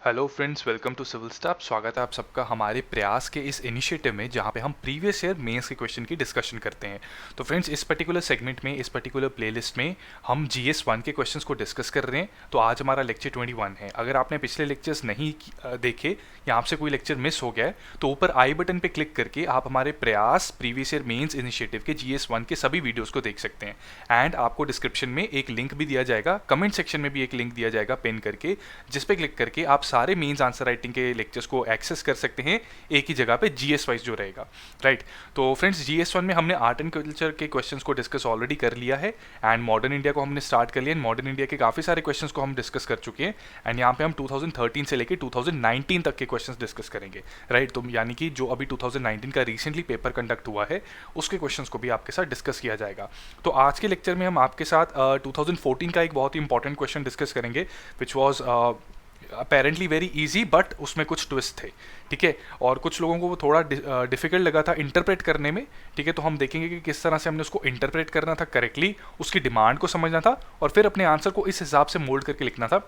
Hello friends, welcome to civil staff. स्वागत है आप सबका हमारे प्रयास के इस इनिशिएटिव में जहां पे हम प्रीवियस ईयर मेंस के क्वेश्चन की डिस्कशन करते हैं। तो फ्रेंड्स, इस पर्टिकुलर सेगमेंट में, इस पर्टिकुलर प्लेलिस्ट में हम जीएस 1 के क्वेश्चंस को डिस्कस कर रहे हैं। तो आज हमारा लेक्चर 21 है। अगर आपने पिछले लेक्चर्स नहीं देखे या आपसे कोई लेक्चर मिस हो गया है तो ऊपर आई बटन पर क्लिक करके आप हमारे प्रयास प्रीवियस ईयर मेन्स इनिशिएटिव के जीएस 1 के सभी वीडियोज़ को देख सकते हैं। एंड आपको डिस्क्रिप्शन में एक लिंक भी दिया जाएगा, कमेंट सेक्शन में भी एक लिंक दिया जाएगा पिन करके, जिस पे क्लिक करके आप सारे मेंस आंसर राइटिंग के लेक्चर्स को एक्सेस कर सकते हैं एक ही जगह पे, जीएस वाइज जो रहेगा। राइट। तो फ्रेंड्स, जीएस 1 में हमने आर्ट एंड कल्चर के क्वेश्चंस को डिस्कस ऑलरेडी कर लिया है एंड मॉडर्न इंडिया को हमने स्टार्ट कर लिया। मॉडर्न इंडिया के काफ़ी सारे क्वेश्चंस को हम डिस्कस कर चुके हैं एंड यहाँ पे हम 2013 से लेकर 2019 तक के क्वेश्चंस डिस्कस करेंगे। राइट। तो यानी कि जो अभी 2019 का रिसेंटली पेपर कंडक्ट हुआ है उसके क्वेश्चंस को भी आपके साथ डिस्कस किया जाएगा। तो आज के लेक्चर में हम आपके साथ 2014 का एक बहुत ही इंपॉर्टेंट क्वेश्चन डिस्कस करेंगे which was apparently very easy, but उसमें कुछ ट्विस्ट थे। ठीक है। और कुछ लोगों को वो थोड़ा डिफिकल्ट लगा था इंटरप्रेट करने में। ठीक है। तो हम देखेंगे कि किस तरह से हमने उसको इंटरप्रेट करना था करेक्टली, उसकी डिमांड को समझना था और फिर अपने आंसर को इस हिसाब से मोल्ड करके लिखना था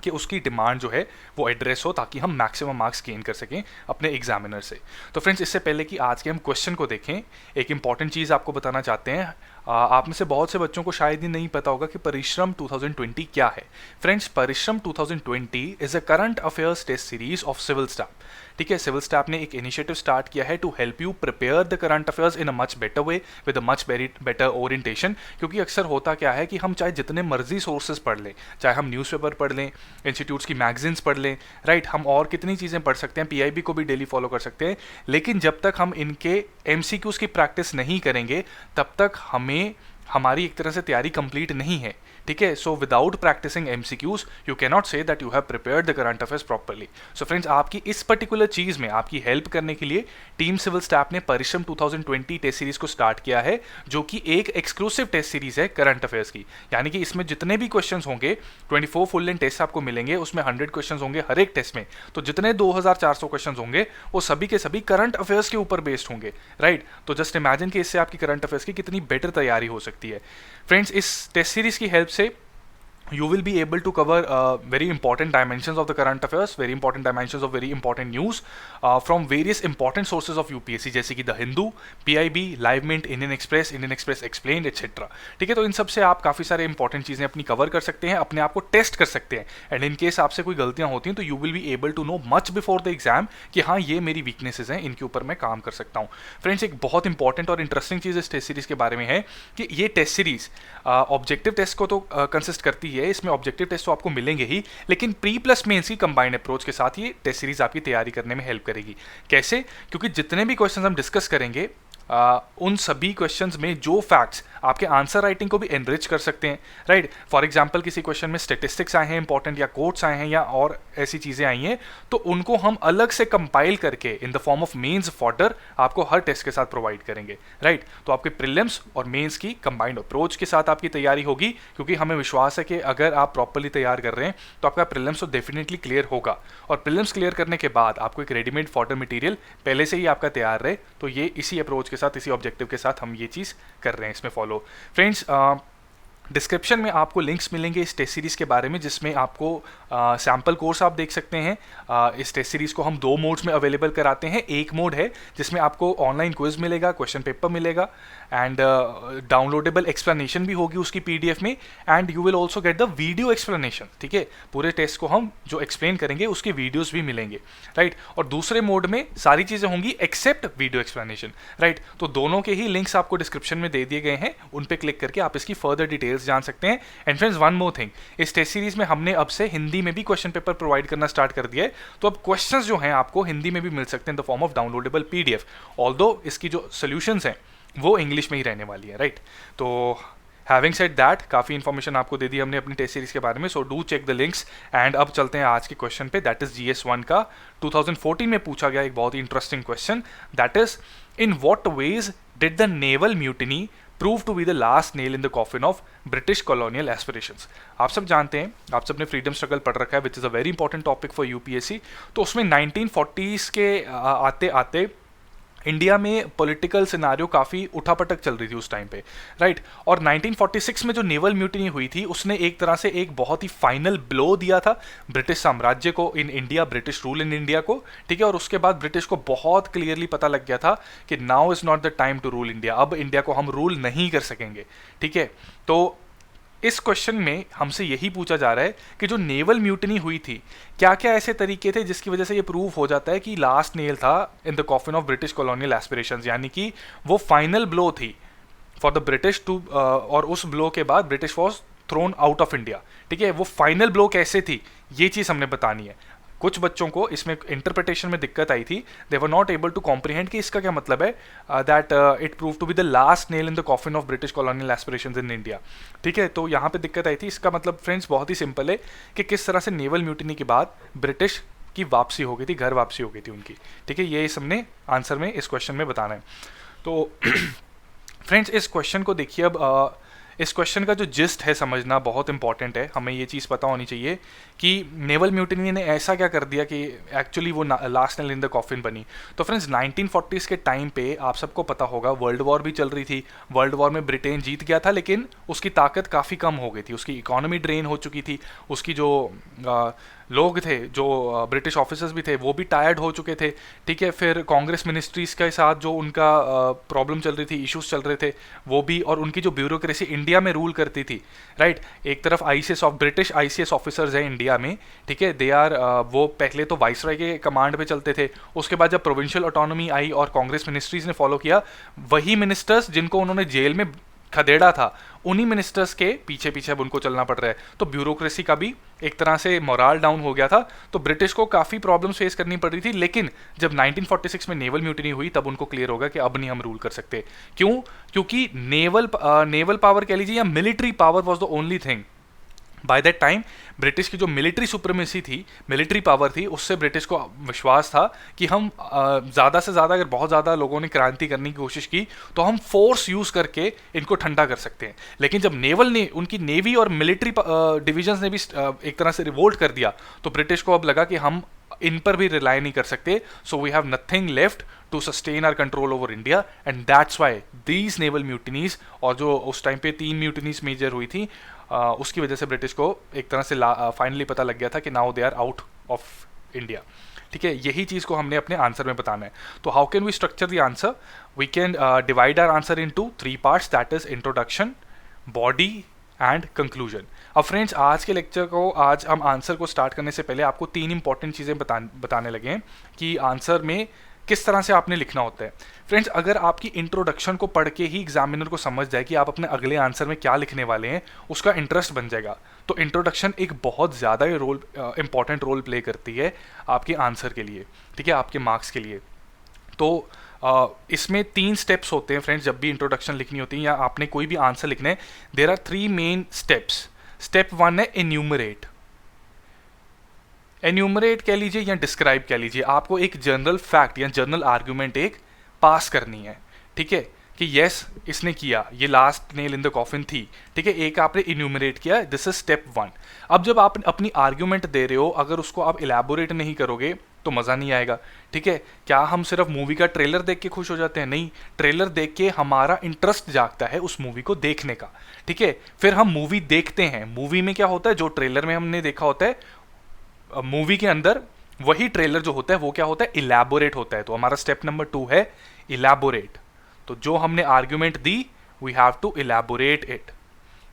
कि उसकी डिमांड जो है वो एड्रेस हो, ताकि हम मैक्सिमम मार्क्स गेन कर सकें अपने एग्जामिनर से। तो फ्रेंड्स, इससे पहले कि आज के हम क्वेश्चन को देखें, एक इंपॉर्टेंट चीज़ आपको बताना चाहते हैं। आप में से बहुत से बच्चों को शायद ही नहीं पता होगा कि परिश्रम 2020 क्या है। Friends, Parishram 2020 is a current affairs test series of civil staff. ठीक है। सिविल स्टाफ ने एक इनिशिएटिव स्टार्ट किया है to help you prepare the current affairs in a much better way with a much very better orientation. क्योंकि अक्सर होता क्या है कि हम चाहे जितने मर्जी सोर्सेज पढ़ लें, चाहे हम न्यूज़पेपर पढ़ लें, इंस्टीट्यूट्स की मैगजीन्स पढ़ लें, राइट, हम और कितनी चीज़ें पढ़ सकते हैं, पीआईबी को भी डेली फॉलो कर सकते हैं, लेकिन जब तक हम इनके एमसीक्यूज़ की प्रैक्टिस नहीं करेंगे तब तक हमारी एक तरह से तैयारी कंप्लीट नहीं है। ठीक है। So without practising MCQs you can not say that you have prepared the current affairs properly. So friends, आपकी इस पर्टिकुलर चीज़ में आपकी हेल्प करने के लिए टीम सिविल स्टाफ ने परिश्रम 2020 टेस्ट सीरीज को स्टार्ट किया है, जो कि एक एक्सक्लूसिव टेस्ट सीरीज है करंट अफेयर्स की। यानी कि इसमें जितने भी क्वेश्चन होंगे, 24 फुल लेंथ टेस्ट आपको मिलेंगे, उसमें 100 क्वेश्चन होंगे हर एक टेस्ट में। तो जितने 2400 क्वेश्चन होंगे वो सभी के सभी करंट अफेयर्स के ऊपर बेस्ड होंगे। राइट। तो जस्ट इमेजिन कि इससे आपकी करंट अफेयर्स की कितनी बेटर तैयारी हो सकती है। फ्रेंड्स, इस टेस्ट सीरीज की हेल्प से you will be able to cover very important dimensions of the current affairs, very important dimensions of very important news from various important sources of UPSC, जैसे कि the Hindu, PIB, Live Mint, Indian Express explained etcetera. ठीक है। तो इन सब से आप काफ़ी सारे इंपॉर्टेंट चीज़ें अपनी कवर कर सकते हैं, अपने आप को टेस्ट कर सकते हैं एंड इन केस आपसे कोई गलतियां होती हैं तो you will be able to know much before the exam कि हाँ, ये मेरी वीकनेसेस हैं, इनके ऊपर मैं काम कर सकता हूँ। फ्रेंड्स, एक बहुत इंपॉर्टेंट और इंटरेस्टिंग चीज़ इस टेस्ट सीरीज़ के बारे में है कि ये टेस्ट सीरीज़ ऑब्जेक्टिव टेस्ट को तो कंसिस्ट करती है। इसमें ऑब्जेक्टिव टेस्ट तो आपको मिलेंगे ही, लेकिन प्री प्लस मेंस की कंबाइंड अप्रोच के साथ ये टेस्ट सीरीज आपकी तैयारी करने में हेल्प करेगी। कैसे? क्योंकि जितने भी क्वेश्चंस हम डिस्कस करेंगे उन सभी क्वेश्चंस में जो फैक्ट्स आपके आंसर राइटिंग को भी एनरिच कर सकते हैं। राइट। फॉर एग्जांपल, किसी क्वेश्चन में स्टेटिस्टिक्स आए हैं इंपॉर्टेंट, या कोट्स आए हैं, या और ऐसी चीज़ें आई हैं, तो उनको हम अलग से कंपाइल करके in the form of mains folder आपको हर टेस्ट के साथ प्रोवाइड करेंगे। राइट। तो आपके प्रीलिम्स और मेंस की कंबाइंड अप्रोच के साथ आपकी तैयारी होगी, क्योंकि हमें विश्वास है कि अगर आप प्रॉपरली तैयार कर रहे हैं तो आपका प्रीलिम्स तो डेफिनेटली क्लियर होगा। और प्रीलिम्स क्लियर करने के बाद आपको एक रेडीमेड फॉर्डर मटेरियल पहले से ही आपका तैयार रहे, तो ये इसी अप्रोच के साथ, इसी ऑब्जेक्टिव के साथ हम ये चीज़ कर रहे हैं इसमें फॉलो। फ्रेंड्स, डिस्क्रिप्शन में आपको लिंक्स मिलेंगे इस टेस्ट सीरीज़ के बारे में, जिसमें आपको सैम्पल कोर्स आप देख सकते हैं। इस टेस्ट सीरीज़ को हम 2 मोड्स में अवेलेबल कराते हैं। एक मोड है जिसमें आपको ऑनलाइन क्विज मिलेगा, क्वेश्चन पेपर मिलेगा एंड डाउनलोडेबल एक्सप्लेनेशन भी होगी उसकी PDF में, and you will also get the video explanation. ठीक है। पूरे टेस्ट को हम जो एक्सप्लेन करेंगे उसके वीडियोज़ भी मिलेंगे। राइट। और दूसरे मोड में सारी चीज़ें होंगी एक्सेप्ट वीडियो एक्सप्लेनेशन। राइट। तो दोनों के ही लिंक्स आपको डिस्क्रिप्शन में दे दिए गए हैं, उन पर क्लिक करके आप इसकी फर्दर डिटेल्स जान सकते हैं। And friends, one more thing, इस टेस्ट सीरीज में हमने अब से हिंदी में भी क्वेश्चन पेपर प्रोवाइड करना स्टार्ट कर दिया है। तो अब क्वेश्चंस जो हैं आपको हिंदी में भी मिल सकते हैं इन the form of downloadable PDF, although इसकी जो सोल्यूशंस हैं वो इंग्लिश में ही रहने वाली है। राइट। तो हैविंग सेड दैट, काफ़ी इन्फॉर्मेशन आपको दे दी हमने अपनी टेस्ट सीरीज के बारे में, so do check the links. And अब चलते हैं आज के क्वेश्चन पे, दैट इज GS 1 का 2014 में पूछा गया एक बहुत ही interesting question, that is in what ways did the naval mutiny prove to be the last nail in the coffin of British colonial aspirations. आप सब जानते हैं, आप सब ने फ्रीडम स्ट्रगल पढ़ रखा है, which is a very important topic for UPSC। तो उसमें 1940s के आते आते इंडिया में पॉलिटिकल सिनारियो काफ़ी उठापटक चल रही थी उस टाइम पे, राइट। और 1946 में जो नेवल म्यूटिनी हुई थी उसने एक तरह से एक बहुत ही फाइनल ब्लो दिया था ब्रिटिश साम्राज्य को in India, British rule in India को, ठीक है। और उसके बाद ब्रिटिश को बहुत क्लियरली पता लग गया था कि now is not the time to rule India, अब इंडिया को हम रूल नहीं कर सकेंगे, ठीक है। तो इस क्वेश्चन में हमसे यही पूछा जा रहा है कि जो नेवल म्यूटनी हुई थी, क्या क्या ऐसे तरीके थे जिसकी वजह से ये प्रूव हो जाता है कि लास्ट नेल था इन the coffin of British colonial aspirations, यानी कि वो फाइनल ब्लो थी फॉर द ब्रिटिश टू, और उस ब्लो के बाद British was thrown out of India, ठीक है। वो फाइनल ब्लो कैसे थी ये चीज़ हमने बतानी है। कुछ बच्चों को इसमें इंटरप्रिटेशन में दिक्कत आई थी, they were not able to comprehend कि इसका क्या मतलब है, that it prove to be the last nail in the coffin of British colonial aspirations in India, ठीक है। तो यहाँ पे दिक्कत आई थी। इसका मतलब फ्रेंड्स बहुत ही सिंपल है कि किस तरह से नेवल म्यूटिनी के बाद ब्रिटिश की वापसी हो गई थी, घर वापसी हो गई थी उनकी, ठीक है। ये हमने आंसर में इस क्वेश्चन में बताना है। तो फ्रेंड्स इस क्वेश्चन को देखिए, अब इस क्वेश्चन का जो जिस्ट है समझना बहुत इंपॉर्टेंट है। हमें ये चीज़ पता होनी चाहिए कि नेवल म्यूटिनी ने ऐसा क्या कर दिया कि एक्चुअली वो last nail in the coffin बनी। तो फ्रेंड्स 1940s के टाइम पे आप सबको पता होगा वर्ल्ड वॉर भी चल रही थी। वर्ल्ड वॉर में ब्रिटेन जीत गया था, लेकिन उसकी ताकत काफ़ी कम हो गई थी, उसकी इकोनॉमी ड्रेन हो चुकी थी, उसकी जो लोग थे, जो ब्रिटिश ऑफिसर्स भी थे, वो भी टायर्ड हो चुके थे, ठीक है। फिर कांग्रेस मिनिस्ट्रीज़ के साथ जो उनका प्रॉब्लम चल रही थी, इश्यूज चल रहे थे वो भी, और उनकी जो ब्यूरोक्रेसी इंडिया में रूल करती थी, राइट। एक तरफ आईसीएस ब्रिटिश आईसीएस ऑफिसर्स हैं इंडिया में, ठीक है, दे आर वो पहले तो वाइसरॉय के कमांड पे चलते थे। उसके बाद जब प्रोविंशियल ऑटोनॉमी आई और कांग्रेस मिनिस्ट्रीज़ ने फॉलो किया, वही मिनिस्टर्स जिनको उन्होंने जेल में खदेड़ा था, उन्हीं मिनिस्टर्स के पीछे पीछे अब उनको चलना पड़ रहा है। तो ब्यूरोक्रेसी का भी एक तरह से मोराल डाउन हो गया था। तो ब्रिटिश को काफ़ी प्रॉब्लम्स फेस करनी पड़ रही थी, लेकिन जब 1946 में नेवल म्यूटिनी हुई तब उनको क्लियर होगा कि अब नहीं हम रूल कर सकते। क्यों? क्योंकि नेवल पावर कह लीजिए या military power was the only thing. By that time British की जो मिलिट्री सुप्रीमेसी थी, मिलिट्री पावर थी, उससे ब्रिटिश को विश्वास था कि हम ज़्यादा से ज़्यादा, अगर बहुत ज़्यादा लोगों ने क्रांति करने की कोशिश की तो हम फोर्स यूज़ करके इनको ठंडा कर सकते हैं। लेकिन जब नेवल ने, उनकी नेवी और मिलिट्री डिविजन्स ने भी एक तरह से रिवोल्ट कर दिया, तो ब्रिटिश को अब लगा कि हम इन पर भी रिलाई नहीं कर सकते। So we have nothing left to sustain our control over India, and that's why these naval mutinies, और जो उस टाइम पे 3 म्यूटिनीज मेजर हुई थी, उसकी वजह से ब्रिटिश को एक तरह से फाइनली पता लग गया था कि now they are out of India, ठीक है। यही चीज़ को हमने अपने आंसर में बताना है। तो how can we structure the answer? We can divide our answer into 3 parts, that is introduction, body and conclusion. अब फ्रेंड्स आज के लेक्चर को, आज हम आंसर को स्टार्ट करने से पहले आपको 3 इंपॉर्टेंट चीज़ें बताने लगे हैं कि आंसर में किस तरह से आपने लिखना होता है। फ्रेंड्स अगर आपकी इंट्रोडक्शन को पढ़ के ही एग्जामिनर को समझ जाए कि आप अपने अगले आंसर में क्या लिखने वाले हैं, उसका इंटरेस्ट बन जाएगा। तो इंट्रोडक्शन एक बहुत ज़्यादा इंपॉर्टेंट रोल प्ले करती है आपके आंसर के लिए, ठीक है, आपके मार्क्स के लिए। तो इसमें 3 स्टेप्स होते हैं फ्रेंड्स जब भी इंट्रोडक्शन लिखनी होती है या आपने कोई भी आंसर लिखना है। There are 3 main steps. Step 1 है एन्यूमरेट। एन्यूमरेट कह लीजिए या डिस्क्राइब कह लीजिए, आपको एक जनरल फैक्ट या जनरल आर्ग्यूमेंट एक पास करनी है, ठीक है, कि यस इसने किया, ये last nail in the coffin थी, ठीक है। एक आपने इन्यूमरेट किया, दिस इज स्टेप 1। अब जब आप अपनी आर्ग्यूमेंट दे रहे हो, अगर उसको आप इलेबोरेट नहीं करोगे तो मज़ा नहीं आएगा, ठीक है। क्या हम सिर्फ मूवी का ट्रेलर देख के खुश हो जाते हैं? नहीं, ट्रेलर देख के हमारा इंटरेस्ट जागता है उस मूवी को देखने का, ठीक है। फिर हम मूवी देखते हैं, मूवी में क्या होता है, जो ट्रेलर में हमने देखा होता है मूवी के अंदर, वही ट्रेलर जो होता है वो क्या होता है, इलेबोरेट होता है। तो हमारा स्टेप नंबर 2 है इलेबोरेट। तो जो हमने आर्ग्यूमेंट दी, we have to elaborate it,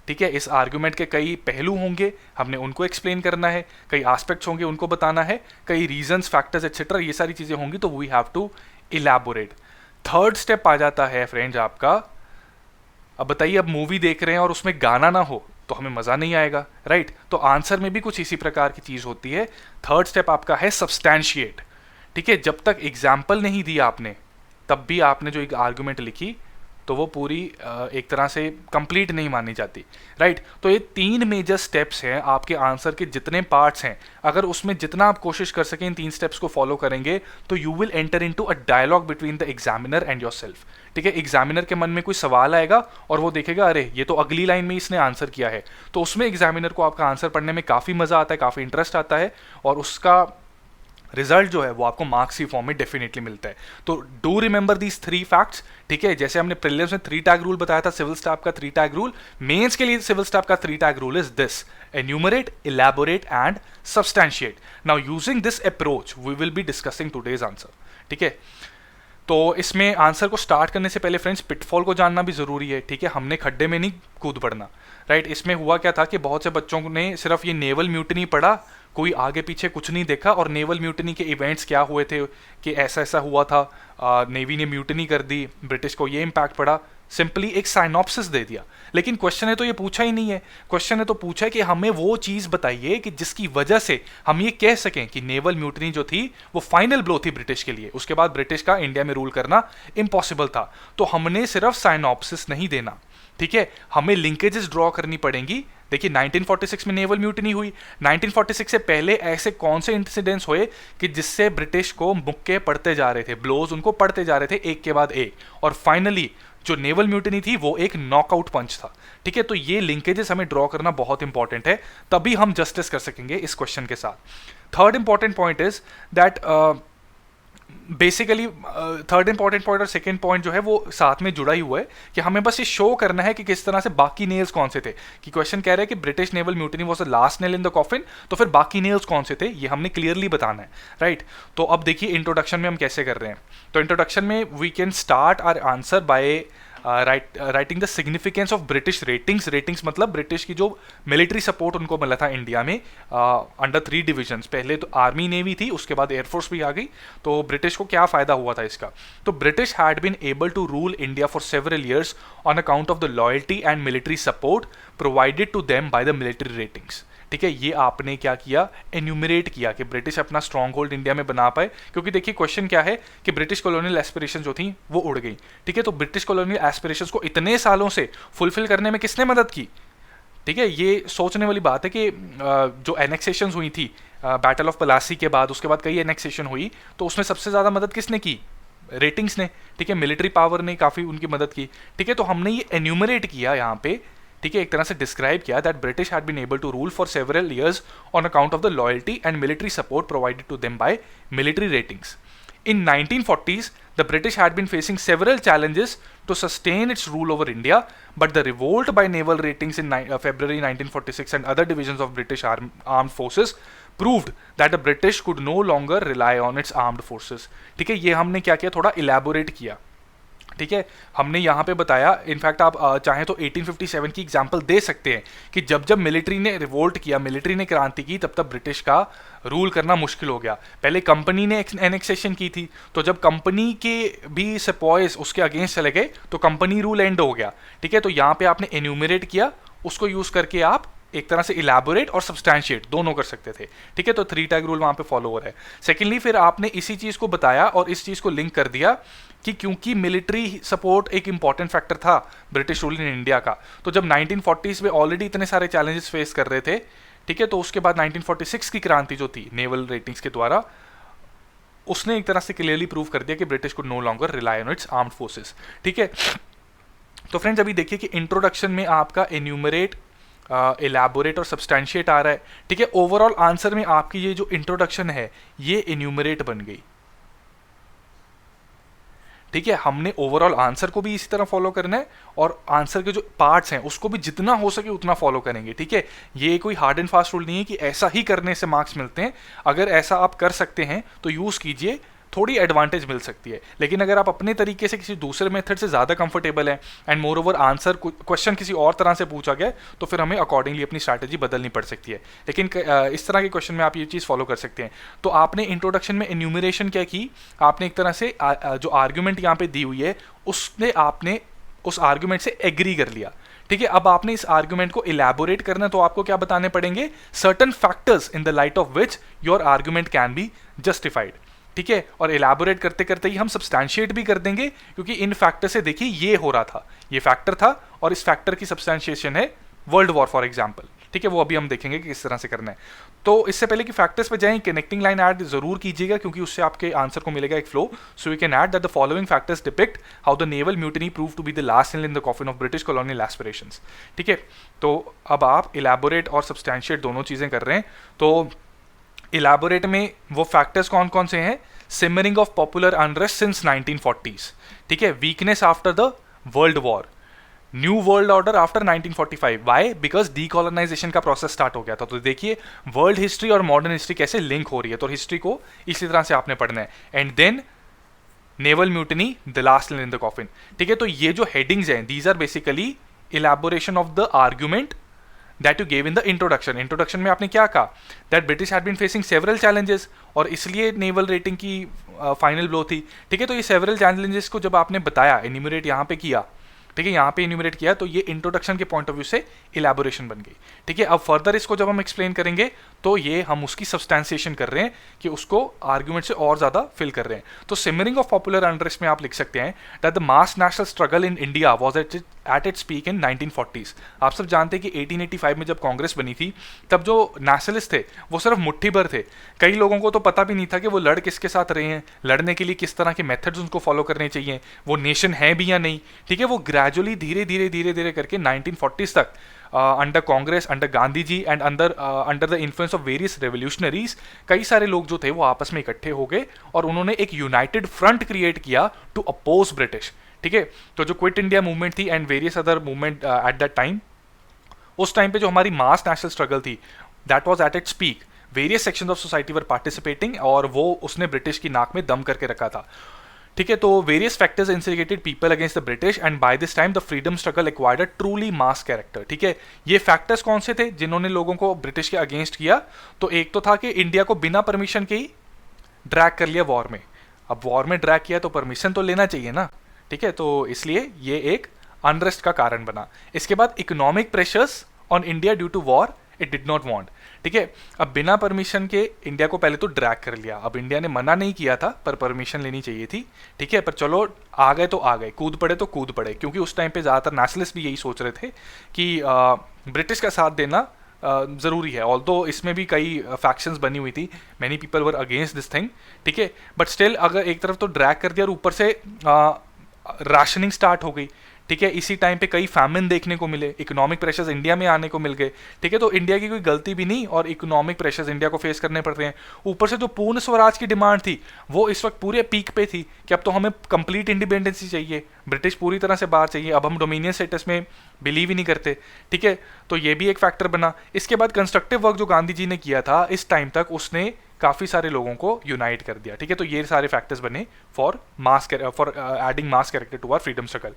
ठीक है। इस आर्ग्यूमेंट के कई पहलू होंगे, हमने उनको एक्सप्लेन करना है, कई एस्पेक्ट्स होंगे उनको बताना है, कई रीजंस, फैक्टर्स एक्सेट्रा, ये सारी चीज़ें होंगी, तो we have to elaborate. Third step आ जाता है फ्रेंड्स आपका, अब बताइए, अब मूवी देख रहे हैं और उसमें गाना ना हो तो हमें मज़ा नहीं आएगा, राइट। तो आंसर में भी कुछ इसी प्रकार की चीज़ होती है। थर्ड स्टेप आपका है सब्सटैंशिएट, ठीक है। जब तक एग्जाम्पल नहीं दिया आपने, तब भी आपने जो एक आर्गुमेंट लिखी तो वो पूरी एक तरह से कंप्लीट नहीं मानी जाती, राइट। तो ये 3 मेजर स्टेप्स हैं आपके आंसर के, जितने पार्ट्स हैं, अगर उसमें जितना आप कोशिश कर सकें इन 3 स्टेप्स को फॉलो करेंगे, तो you will enter into a dialogue between the examiner and yourself, ठीक है। एग्जामिनर के मन में कोई सवाल आएगा और वो देखेगा, अरे ये तो अगली लाइन में इसने आंसर किया है, तो उसमें एग्जामिनर को आपका आंसर पढ़ने में काफ़ी मज़ा आता है, काफ़ी इंटरेस्ट आता है, और उसका रिजल्ट जो है वो आपको मार्क्स की फॉर्म में डेफिनेटली मिलता है। तो डू रिमेंबर दीज 3 फैक्ट्स, ठीक है। जैसे हमने प्रीलिम्स में 3 टैग रूल बताया था, सिविल स्टाफ का 3 टैग रूल, मेंस के लिए सिविल स्टाफ का 3 tag rule is this: enumerate, elaborate and substantiate. Now using this approach we will be discussing today's answer, ठीक है। तो इसमें आंसर को स्टार्ट करने से पहले फ्रेंड्स पिटफॉल को जानना भी ज़रूरी है, ठीक है। हमने खड्डे में नहीं कूद पड़ना, राइट। इसमें हुआ क्या था कि बहुत से बच्चों ने सिर्फ ये नेवल म्यूटनी पढ़ा, कोई आगे पीछे कुछ नहीं देखा, और नेवल म्यूटनी के इवेंट्स क्या हुए थे कि ऐसा ऐसा हुआ था, नेवी ने म्यूटनी कर दी, ब्रिटिश को ये इम्पैक्ट पड़ा, सिंपली एक साइनॉप्सिस दे दिया। लेकिन क्वेश्चन ने तो ये पूछा ही नहीं है। क्वेश्चन ने तो पूछा है कि हमें वो चीज़ बताइए कि जिसकी वजह से हम ये कह सकें कि नेवल म्यूटनी जो थी वो फाइनल ब्लो थी ब्रिटिश के लिए, उसके बाद ब्रिटिश का इंडिया में रूल करना इम्पॉसिबल था। तो हमने सिर्फ साइनॉप्सिस नहीं देना, ठीक है, हमें लिंकेजेस ड्रॉ करनी पड़ेंगी। देखिए 1946 में नेवल म्यूटनी हुई, 1946 से पहले ऐसे कौन से इंसिडेंट्स हुए कि जिससे ब्रिटिश को मुक्के पड़ते जा रहे थे, ब्लोज उनको पड़ते जा रहे थे एक के बाद एक, और फाइनली जो नेवल म्यूटनी थी वो एक नॉकआउट पंच था, ठीक है। तो ये लिंकेजेस हमें ड्रॉ करना बहुत इंपॉर्टेंट है, तभी हम जस्टिस कर सकेंगे इस क्वेश्चन के साथ। Third important point is that basically third important point और सेकंड पॉइंट जो है वो साथ में जुड़ा ही हुआ है कि हमें बस ये शो करना है कि किस तरह से बाकी नेल्स कौन से थे। कि क्वेश्चन कह रहा है कि British naval mutiny was the last nail in the coffin, तो फिर बाकी नेल्स कौन से थे ये हमने क्लियरली बताना है, राइट। तो अब देखिए इंट्रोडक्शन में हम कैसे कर रहे हैं। तो इंट्रोडक्शन में we can start our answer by writing the significance of British ratings. Ratings मतलब ब्रिटिश की जो मिलिट्री सपोर्ट उनको मिला था इंडिया में अंडर 3 डिविजन्स। पहले तो आर्मी नेवी थी, उसके बाद एयरफोर्स भी आ गई। तो ब्रिटिश को क्या फायदा हुआ था इसका? तो British had been able to rule India for several years on account of the loyalty and military support provided to them by the military ratings, ठीक है। ये आपने क्या किया, एन्यूमरेट किया कि ब्रिटिश अपना स्ट्रॉन्ग होल्ड इंडिया में बना पाए। क्योंकि देखिए क्वेश्चन क्या है कि ब्रिटिश कॉलोनियल एस्पिरेशन जो थी वो उड़ गई, ठीक है। तो ब्रिटिश कॉलोनियल एस्पिरेशंस को इतने सालों से फुलफिल करने में किसने मदद की, ठीक है। ये सोचने वाली बात है कि जो एनेक्सेशन हुई थी बैटल ऑफ पलासी के बाद, उसके बाद कई एनेक्सेशन हुई, तो उसमें सबसे ज़्यादा मदद किसने की? रेटिंग्स ने, ठीक है। मिलिट्री पावर ने काफ़ी उनकी मदद की, ठीक है। तो हमने ये एन्यूमरेट किया यहाँ पे, ठीक है, एक तरह से डिस्क्राइब किया that British had been able to rule for several years on account of the loyalty and military support provided to them by military ratings. In 1940s, the British had been facing several challenges to sustain its rule over India, but the revolt by naval ratings in February 1946 and other divisions of British armed forces proved that the British could no longer rely on its armed forces. ठीक है, ये हमने क्या किया, थोड़ा elaborate किया, ठीक है। हमने यहाँ पे बताया, इनफैक्ट आप चाहें तो 1857 की एग्जांपल दे सकते हैं कि जब जब मिलिट्री ने रिवोल्ट किया, मिलिट्री ने क्रांति की, तब तब ब्रिटिश का रूल करना मुश्किल हो गया। पहले कंपनी ने एनेक्सेशन की थी, तो जब कंपनी के भी सिपॉयज उसके अगेंस्ट चले गए तो कंपनी रूल एंड हो गया, ठीक है। तो यहाँ पे आपने एन्यूमरेट किया, उसको यूज करके आप एक तरह से इलैबोरेट और सब्सटैंशिएट दोनों कर सकते थे, ठीक है। तो 3 टैग रूल वहाँ पे फॉलो हो रहा है। सेकेंडली फिर आपने इसी चीज़ को बताया और इस चीज़ को लिंक कर दिया कि क्योंकि मिलिट्री सपोर्ट एक इंपॉर्टेंट फैक्टर था ब्रिटिश रूल इन इंडिया का, तो जब 1940s में ऑलरेडी इतने सारे चैलेंजेस फेस कर रहे थे, ठीक है, तो उसके बाद 1946 की क्रांति जो थी नेवल रेटिंग्स के द्वारा, उसने एक तरह से क्लियरली प्रूव कर दिया कि ब्रिटिश को no longer rely on its armed forces, ठीक है। तो फ्रेंड्स अभी देखिए कि इंट्रोडक्शन में आपका एन्यूमरेट, इलैबोरेट और सब्सटैंशिएट आ रहा है, ठीक है। ओवरऑल आंसर में आपकी ये जो इंट्रोडक्शन है ये एन्यूमरेट बन गई, ठीक है। हमने ओवरऑल आंसर को भी इसी तरह फॉलो करना है और आंसर के जो पार्ट्स हैं उसको भी जितना हो सके उतना फॉलो करेंगे, ठीक है। ये कोई हार्ड एंड फास्ट रूल नहीं है कि ऐसा ही करने से मार्क्स मिलते हैं। अगर ऐसा आप कर सकते हैं तो यूज़ कीजिए, थोड़ी एडवांटेज मिल सकती है। लेकिन अगर आप अपने तरीके से किसी दूसरे मेथड से ज़्यादा कंफर्टेबल हैं and more over answer question किसी और तरह से पूछा गया, तो फिर हमें अकॉर्डिंगली अपनी स्ट्रैटेजी बदलनी पड़ सकती है। लेकिन इस तरह के क्वेश्चन में आप ये चीज़ फॉलो कर सकते हैं। तो आपने इंट्रोडक्शन में एन्यूमरेशन क्या की, आपने एक तरह से जो आर्ग्यूमेंट यहाँ पे दी हुई है उसने आपने उस आर्ग्यूमेंट से एग्री कर लिया, ठीक है। अब आपने इस आर्ग्यूमेंट को इलैबोरेट करना, तो आपको क्या बताने पड़ेंगे, certain factors in the light of which your argument can be justified, ठीक है। और इलैबोरेट करते करते ही हम सब्सटैंशिएट भी कर देंगे, क्योंकि इन फैक्टर से देखिए ये हो रहा था, ये फैक्टर था और इस फैक्टर की सब्सटैंशिएशन है वर्ल्ड वॉर फॉर एग्जाम्पल, ठीक है। वो अभी हम देखेंगे कि किस तरह से करना है। तो इससे पहले कि फैक्टर्स पे जाएं, कनेक्टिंग लाइन ऐड जरूर कीजिएगा, क्योंकि उससे आपके आंसर को मिलेगा एक flow. So you can add that the following factors depict how the naval mutiny prove to be the last nail in the coffin of British colonial aspirations, ठीक है। तो अब आप इलैबोरेट और सब्सटैंशिएट दोनों चीज़ें कर रहे हैं। तो इलाबोरेट में वो फैक्टर्स कौन कौन से हैं? Simmering of popular unrest since 1940s, ठीक है, weakness after the world war, new world order after 1945। Why? Because decolonisation का प्रोसेस स्टार्ट हो गया था। तो देखिए वर्ल्ड हिस्ट्री और मॉडर्न हिस्ट्री कैसे लिंक हो रही है, तो हिस्ट्री को इसी तरह से आपने पढ़ना है। And then naval mutiny, the last nail in the coffin, ठीक है। तो ये जो हेडिंग्स हैं, these are basically elaboration of the argument that you gave in the introduction. Introduction में आपने क्या कहा? That British had been facing several challenges, और इसलिए नेवल रेटिंग की फाइनल ब्लो थी, ठीक है। तो ये सेवरल चैलेंजेस को जब आपने बताया, एन्यूमरेट यहाँ पे किया, ठीक है, यहाँ पे इन्यूमरेट किया, तो ये इंट्रोडक्शन के पॉइंट ऑफ व्यू से इलेबोरेशन बन गई, ठीक है। अब फर्दर इसको जब हम एक्सप्लेन करेंगे तो ये हम उसकी सब्सटैंसिएशन कर रहे हैं कि उसको आर्ग्यूमेंट से और ज्यादा फिल कर रहे हैं। तो सिमरिंग ऑफ पॉपुलर अनरेस्ट में आप लिख सकते हैं that the mass national struggle in India was at its peak in 1940s। आप सब जानते हैं कि 1885 में जब कांग्रेस बनी थी, तब जो नेशनलिस्ट थे वो सिर्फ मुट्ठी भर थे। कई लोगों को तो पता भी नहीं था कि वो लड़ किसके साथ रहे हैं, लड़ने के लिए किस तरह के मेथड्स उनको फॉलो करने चाहिए, वो नेशन है भी या नहीं, ठीक है। वो ग्रेजुअली धीरे धीरे धीरे धीरे करके 1940s तक under Congress, under Gandhi ji and under the influence of various revolutionaries, कई सारे लोग जो थे वो आपस में इकट्ठे हो गए और उन्होंने एक यूनाइटेड फ्रंट क्रिएट किया टू अपोज ब्रिटिश, ठीक है। तो जो क्विट इंडिया मूवमेंट थी and various other movement at that time, उस टाइम पे जो हमारी मास नेशनल स्ट्रगल थी, that was at its peak. Various sections of society were participating, और वो उसने ब्रिटिश की नाक में दम करके रखा था, ठीक है। तो various factors instigated people against the British and by this time the freedom struggle acquired a truly mass character, ठीक है। ये फैक्टर्स कौन से थे जिन्होंने लोगों को ब्रिटिश के अगेंस्ट किया? तो एक तो था कि इंडिया को बिना परमिशन के ही ड्रैग कर लिया वॉर में। अब वॉर में ड्रैग किया तो परमिशन तो लेना चाहिए ना, ठीक है। तो इसलिए ये एक अनरेस्ट का कारण बना। इसके बाद economic pressures on India due to war it did not want, ठीक है। अब बिना परमिशन के इंडिया को पहले तो ड्रैग कर लिया। अब इंडिया ने मना नहीं किया था, पर परमिशन लेनी चाहिए थी, ठीक है। पर चलो आ गए तो आ गए, कूद पड़े तो कूद पड़े, क्योंकि उस टाइम पे ज़्यादातर नेशनलिस्ट भी यही सोच रहे थे कि ब्रिटिश का साथ देना ज़रूरी है। ऑल्दो इसमें भी कई फैक्शंस बनी हुई थी, many people were against this thing, ठीक है। बट स्टिल अगर एक तरफ तो ड्रैग कर दिया और ऊपर से राशनिंग स्टार्ट हो गई, ठीक है। इसी टाइम पे कई फैमिन देखने को मिले, इकोनॉमिक प्रेशर्स इंडिया में आने को मिल गए, ठीक है। तो इंडिया की कोई गलती भी नहीं और इकोनॉमिक प्रेशर्स इंडिया को फेस करने पड़ रहे हैं। ऊपर से जो पूर्ण स्वराज की डिमांड थी वो इस वक्त पूरे पीक पे थी कि अब तो हमें कंप्लीट इंडिपेंडेंसी चाहिए, ब्रिटिश पूरी तरह से बाहर चाहिए, अब हम डोमिनियन स्टेटस में बिलीव ही नहीं करते, ठीक है। तो ये भी एक फैक्टर बना। इसके बाद कंस्ट्रक्टिव वर्क जो गांधी जी ने किया था इस टाइम तक, उसने काफ़ी सारे लोगों को यूनाइट कर दिया, ठीक है। तो ये सारे फैक्टर्स बने for adding mass character to our freedom struggle.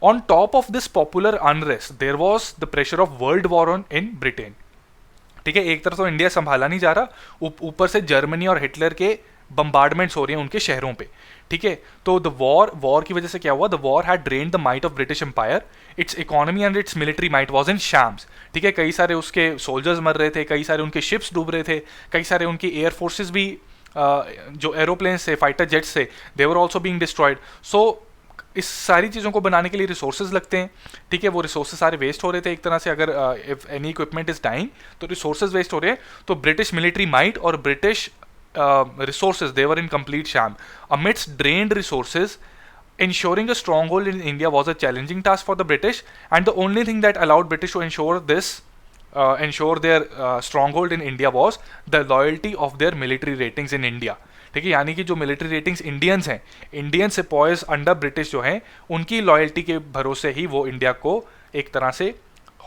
On top of this popular unrest, there was the pressure of world war on in Britain, ठीक है। एक तरफ तो इंडिया संभाला नहीं जा रहा, ऊपर से जर्मनी और हिटलर के बम्बार्डमेंट्स हो रहे हैं उनके शहरों पे, ठीक है। तो द वॉर की वजह से क्या हुआ? The war had drained the might of British empire, its economy and its military might was in shambles, ठीक है। कई सारे उसके सोल्जर्स मर रहे थे, कई सारे उनके शिप्स डूब रहे थे, कई सारे उनकी एयर फोर्सेस भी जो एरोप्लेन से, फाइटर जेट्स से, दे वर ऑल्सो बीइंग डिस्ट्रॉयड। सो इस सारी चीज़ों को बनाने के लिए रिसोर्सेज लगते हैं, ठीक है। वो रिसोर्सेज सारे वेस्ट हो रहे थे एक तरह से। अगर if any equipment is dying तो रिसोर्सेज वेस्ट हो रहे हैं। तो ब्रिटिश मिलिट्री माइट और British resources they were in complete sham amidst drained resources. Ensuring a stronghold in India was a challenging task for the British, and the only thing that allowed British to ensure their stronghold in India was the loyalty of their military ratings in India, ठीक है। यानी कि जो military ratings Indians हैं, Indian sepoys under British जो हैं, उनकी loyalty के भरोसे ही वो इंडिया को एक तरह से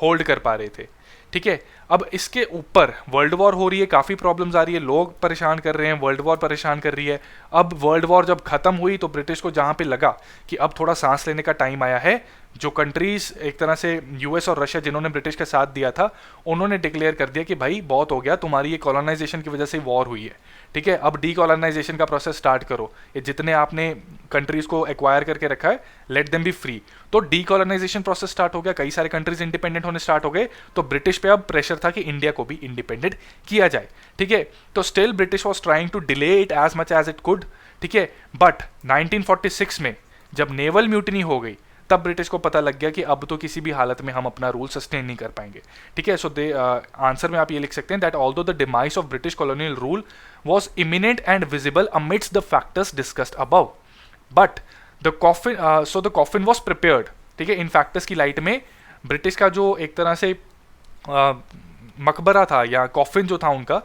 होल्ड कर पा रहे थे, ठीक है। अब इसके ऊपर वर्ल्ड वॉर हो रही है, काफ़ी प्रॉब्लम्स आ रही है, लोग परेशान कर रहे हैं, वर्ल्ड वॉर परेशान कर रही है। अब वर्ल्ड वॉर जब खत्म हुई तो ब्रिटिश को जहाँ पे लगा कि अब थोड़ा सांस लेने का टाइम आया है, जो कंट्रीज एक तरह से यूएस और रशिया जिन्होंने ब्रिटिश का साथ दिया था, उन्होंने डिक्लेयर कर दिया कि भाई बहुत हो गया, तुम्हारी ये कॉलोनाइजेशन की वजह से वॉर हुई है, ठीक है। अब डीकॉलोनाइजेशन का प्रोसेस स्टार्ट करो, ये जितने आपने कंट्रीज को एक्वायर करके रखा है, लेट देम बी फ्री। तो डीकॉलोनाइजेशन प्रोसेस स्टार्ट हो गया, कई सारे कंट्रीज इंडिपेंडेंट होने स्टार्ट हो गए। तो ब्रिटिश पे अब प्रेशर था कि इंडिया को भी इंडिपेंडेंट किया जाए, ठीक है। तो still British was trying to delay it as much as it could, ठीक है। बट 1946 में जब नेवल म्यूटनी हो गई, तब ब्रिटिश को पता लग गया कि अब तो किसी भी हालत में हम अपना रूल सस्टेन नहीं कर पाएंगे, ठीक है। सो दे आंसर में आप ये लिख सकते हैं that although the demise of British colonial rule was imminent and visible amidst the factors discussed above, but the coffin was prepared, ठीक है। इन फैक्टर्स की लाइट में ब्रिटिश का जो एक तरह से मकबरा था या कॉफिन जो था उनका,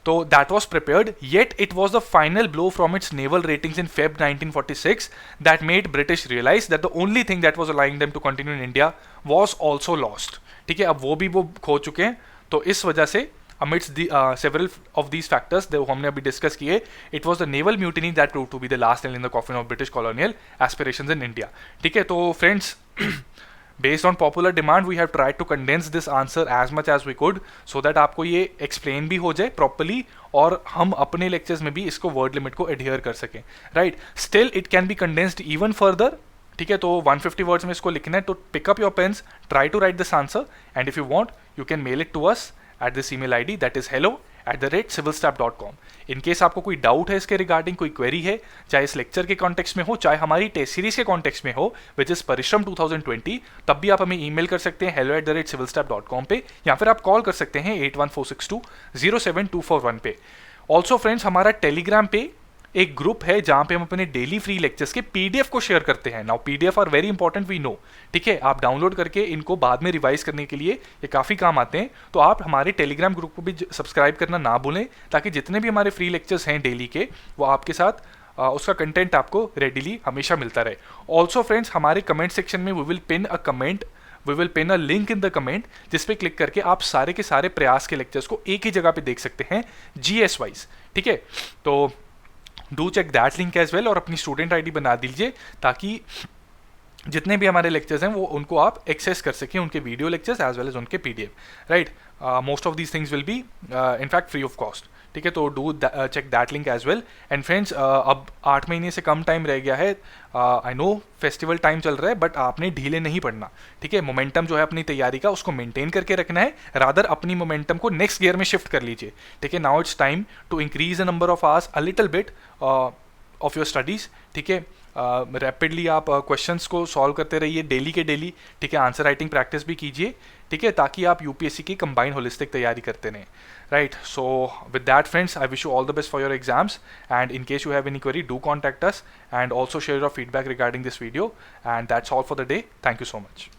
तो that was prepared, yet it was the final blow from its naval ratings in Feb 1946 that made British realize that the only thing that was allowing them to continue in India was also lost. ठीक है, अब वो खो चुके हैं, तो इस वजह से amidst the several of these factors जो हमने अभी डिस्कस किए, it was the naval mutiny that proved to be the last nail in the coffin of British colonial aspirations in India. ठीक है, तो friends based on popular demand we have tried to condense this answer as much as we could so that आपको ये explain भी हो जाए properly और हम अपने lectures में भी इसको word limit को adhere कर सकें, right? Still it can be condensed even further. ठीक है, तो 150 वर्ड्स में इसको लिखना है, तो pick up your pens, try to write this answer, and if you want you can mail it to us at this email ID, that is hello@civilstaff.com. In case आपको कोई डाउट है इसके रिगार्डिंग, कोई क्वेरी है, चाहे इस lecture के context में हो, चाहे हमारी टेस्ट सीरीज के कॉन्टेक्स्ट में हो विच इज परिश्रम 2020, तब भी आप हमें ईमेल कर सकते हैं hello@civilstaff.com पे, या फिर आप कॉल कर सकते हैं 8146207241 पे. ऑल्सो फ्रेंड्स, हमारा टेलीग्राम पे एक ग्रुप है जहां पे हम अपने डेली फ्री लेक्चर्स के पीडीएफ को शेयर करते हैं. Now PDF are very important, we know. ठीक है, आप डाउनलोड करके इनको बाद में रिवाइज करने के लिए ये काफ़ी काम आते हैं. तो आप हमारे टेलीग्राम ग्रुप को भी सब्सक्राइब करना ना भूलें, ताकि जितने भी हमारे फ्री लेक्चर्स हैं डेली के, वो आपके साथ उसका कंटेंट आपको रेडिली हमेशा मिलता रहे. ऑल्सो फ्रेंड्स, हमारे कमेंट सेक्शन में we will pin a comment, we will pin a link in the comment, जिस पे क्लिक करके आप सारे के सारे प्रयास के लेक्चर्स को एक ही जगह पे देख सकते हैं GS वाइज. ठीक है, तो do check that link as well और अपनी स्टूडेंट आईडी बना दीजिए, ताकि जितने भी हमारे लेक्चर्स हैं वो उनको आप एक्सेस कर सकें, उनके video lectures as well as उनके PDF, right? Most of these things will be in fact free of cost. ठीक है, तो do check that link as well. And friends, अब 8 महीने से कम टाइम रह गया है. आई नो फेस्टिवल टाइम चल रहा है, बट आपने ढीले नहीं पड़ना. ठीक है, मोमेंटम जो है अपनी तैयारी का उसको मेंटेन करके रखना है, रादर अपनी मोमेंटम को नेक्स्ट गियर में शिफ्ट कर लीजिए. ठीक है, now it's time to increase the number of hours a little bit of your studies. ठीक है, रैपिडली आप क्वेश्चंस को सॉल्व करते रहिए डेली के डेली. ठीक है, आंसर राइटिंग प्रैक्टिस भी कीजिए. ठीक है, ताकि आप यूपीएससी की कंबाइंड होलिस्टिक तैयारी करते रहें, right? So with that friends, I wish you all the best for your exams, and in case you have any query, do contact us and also share your feedback regarding this video. And that's all for the day. Thank you so much.